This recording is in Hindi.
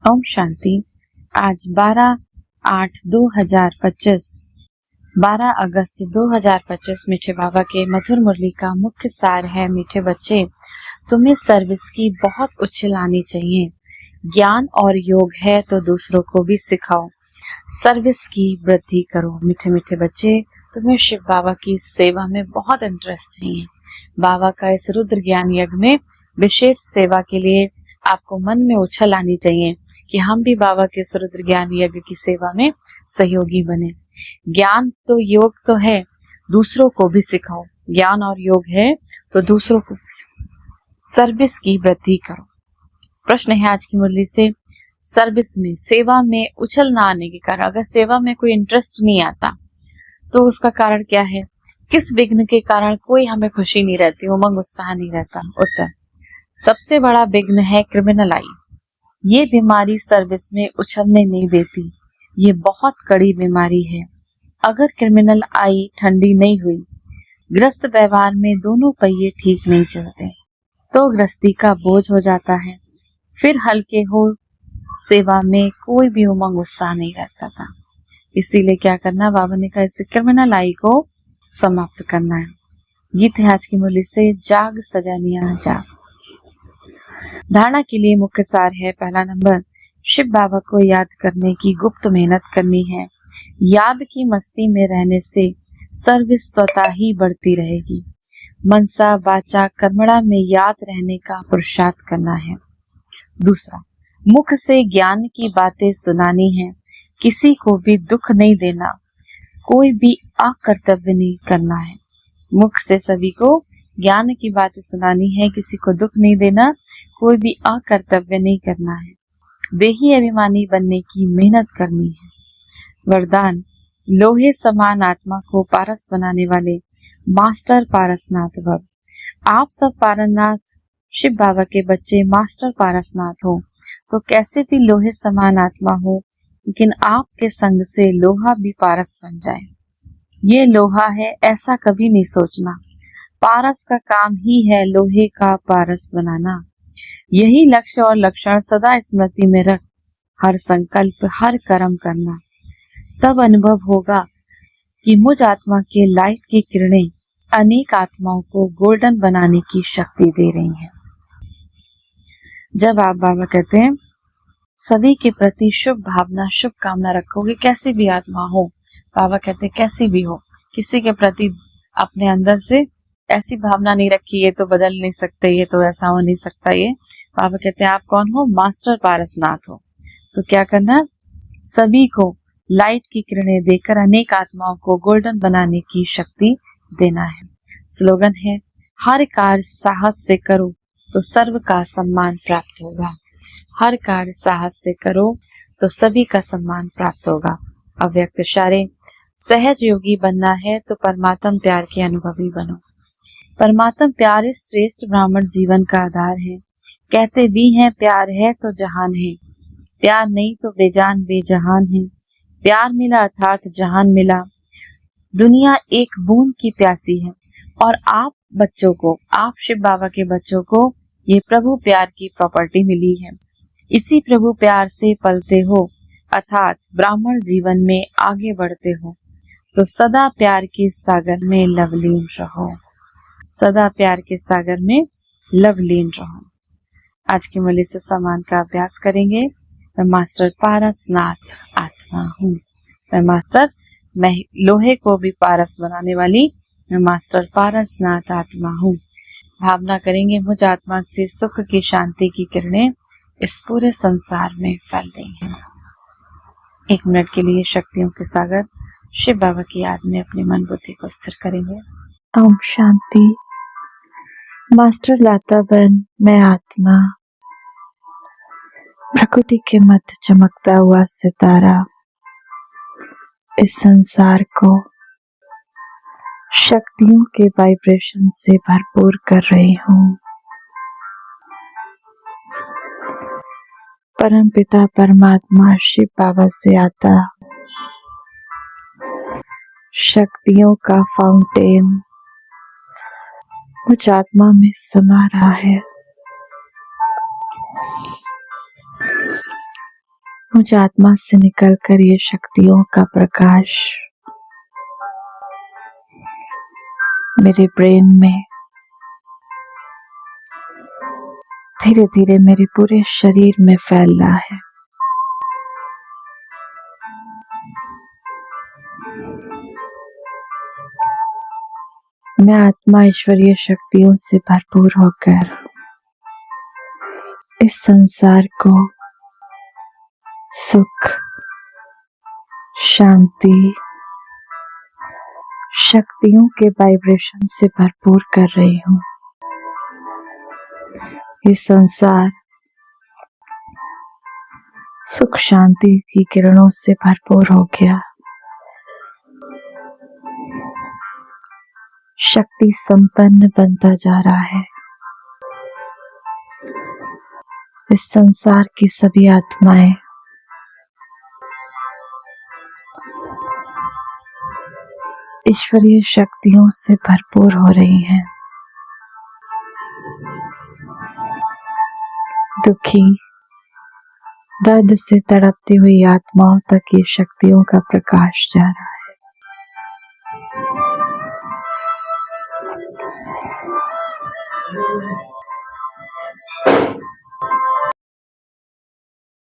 ओम शांति। आज 12 अगस्त 2025 मीठे बाबा के मधुर मुरली का मुख्य सार है। मीठे बच्चे, तुम्हें सर्विस की बहुत उछल आनी चाहिए। ज्ञान और योग है तो दूसरों को भी सिखाओ, सर्विस की वृद्धि करो। मीठे मीठे बच्चे, तुम्हें शिव बाबा की सेवा में बहुत इंटरेस्ट नहीं है। बाबा का इस रुद्र ज्ञान यज्ञ में विशेष सेवा के लिए आपको मन में उछल आनी चाहिए कि हम भी बाबा के इस रुद्र ज्ञान यज्ञ की सेवा में सहयोगी बने। ज्ञान तो योग तो है, दूसरों को भी सिखाओ। ज्ञान और योग है तो दूसरों को सर्विस की वृद्धि करो। प्रश्न है आज की मुरली से, सर्विस में, सेवा में उछल ना आने के कारण, अगर सेवा में कोई इंटरेस्ट नहीं आता तो उसका कारण क्या है? किस विघ्न के कारण कोई हमें खुशी नहीं रहती, उमंग उत्साह नहीं रहता? उत्तर, सबसे बड़ा विघ्न है क्रिमिनल आई। ये बीमारी सर्विस में उछलने नहीं देती। ये बहुत कड़ी बीमारी है। अगर क्रिमिनल आई ठंडी नहीं हुई, गृहस्थ व्यवहार में दोनों पहिए ठीक नहीं चलते, तो गृहस्थी का बोझ हो जाता है। फिर हल्के हो सेवा में कोई भी उमंग उत्साह नहीं रहता था। इसीलिए क्या करना, बाबा ने कहा इस क्रिमिनल आई को समाप्त करना है। गीत है आज की मुरली से, जाग सजानिया जाग। धारणा के लिए मुख्य सार है। पहला नंबर, शिव बाबा को याद करने की गुप्त मेहनत करनी है। याद की मस्ती में रहने से सर्विस स्वतः ही बढ़ती रहेगी। मनसा वाचा कर्मणा में याद रहने का पुरुषार्थ करना है। दूसरा, मुख से ज्ञान की बातें सुनानी है। किसी को भी दुख नहीं देना, कोई भी अकर्तव्य नहीं करना है। मुख से सभी को ज्ञान की बातें सुनानी है, किसी को दुख नहीं देना, कोई भी अकर्तव्य नहीं करना है। देही अभिमानी बनने की मेहनत करनी है। वरदान, लोहे समान आत्मा को पारस बनाने वाले मास्टर पारसनाथ भव। आप सब पारसनाथ शिव बाबा के बच्चे मास्टर पारसनाथ हो तो कैसे भी लोहे समान आत्मा हो, लेकिन आपके संग से लोहा भी पारस बन जाए। ये लोहा है ऐसा कभी नहीं सोचना। पारस का काम ही है लोहे का पारस बनाना। यही लक्ष्य और लक्षण सदा स्मृति में रख हर संकल्प, हर कर्म करना। तब अनुभव होगा कि मुझ आत्मा के लाइट की किरणें अनेक आत्माओं को गोल्डन बनाने की शक्ति दे रही हैं। जब आप बाबा कहते हैं सभी के प्रति शुभ भावना, शुभ कामना रखोगे, कैसी भी आत्मा हो, बाबा कहते हैं कैसी भी हो, किसी के प्रति अपने अंदर से ऐसी भावना नहीं रखी ये तो बदल नहीं सकते, ये तो ऐसा हो नहीं सकता। ये बाबा कहते हैं आप कौन हो? मास्टर पारसनाथ हो। तो क्या करना, सभी को लाइट की किरणें देकर अनेक आत्माओं को गोल्डन बनाने की शक्ति देना है। स्लोगन है, हर कार्य साहस से करो तो सर्व का सम्मान प्राप्त होगा। हर कार्य साहस से करो तो सभी का सम्मान प्राप्त होगा। अव्यक्त इशारे, सहज योगी बनना है तो परमात्म प्यार के अनुभवी बनो। परमात्म प्यार इस श्रेष्ठ ब्राह्मण जीवन का आधार है। कहते भी हैं प्यार है तो जहान है, प्यार नहीं तो बेजान बेजहान है। प्यार मिला अर्थात जहान मिला। दुनिया एक बूंद की प्यासी है और आप बच्चों को, आप शिव बाबा के बच्चों को ये प्रभु प्यार की प्रॉपर्टी मिली है। इसी प्रभु प्यार से पलते हो अर्थात ब्राह्मण जीवन में आगे बढ़ते हो तो सदा प्यार के सागर में लवलीन रहो। सदा प्यार के सागर में लवलीन रहो। आज की मुरली से सम्मान का अभ्यास करेंगे। मैं मास्टर पारसनाथ आत्मा हूँ। मैं लोहे को भी पारस बनाने वाली मैं मास्टर पारसनाथ आत्मा हूँ। भावना करेंगे मुझ आत्मा से सुख की, शांति की किरणें इस पूरे संसार में फैल रही हैं। 1 मिनट के लिए शक्तियों के सागर शिव बाबा की याद में अपनी मन बुद्धि को स्थिर करेंगे। ओम शांति। मास्टर लाता बन मैं आत्मा, प्रकृति के मध्य चमकता हुआ सितारा, इस संसार को शक्तियों के वाइब्रेशन से भरपूर कर रही हूँ। परम पिता परमात्मा शिव बाबा से आता शक्तियों का फाउंटेन मुझ आत्मा में समा रहा है। मुझ आत्मा से निकलकर ये शक्तियों का प्रकाश मेरे ब्रेन में धीरे धीरे मेरे पूरे शरीर में फैल रहा है। मैं आत्मा ईश्वरीय शक्तियों से भरपूर होकर इस संसार को सुख, शांति, शक्तियों के वाइब्रेशन से भरपूर कर रही हूँ। ये संसार सुख शांति की किरणों से भरपूर हो गया। शक्ति संपन्न बनता जा रहा है। इस संसार की सभी आत्माएं ईश्वरीय शक्तियों से भरपूर हो रही हैं। दुखी, दर्द से तड़पती हुई आत्माओं तक ये शक्तियों का प्रकाश जा रहा है।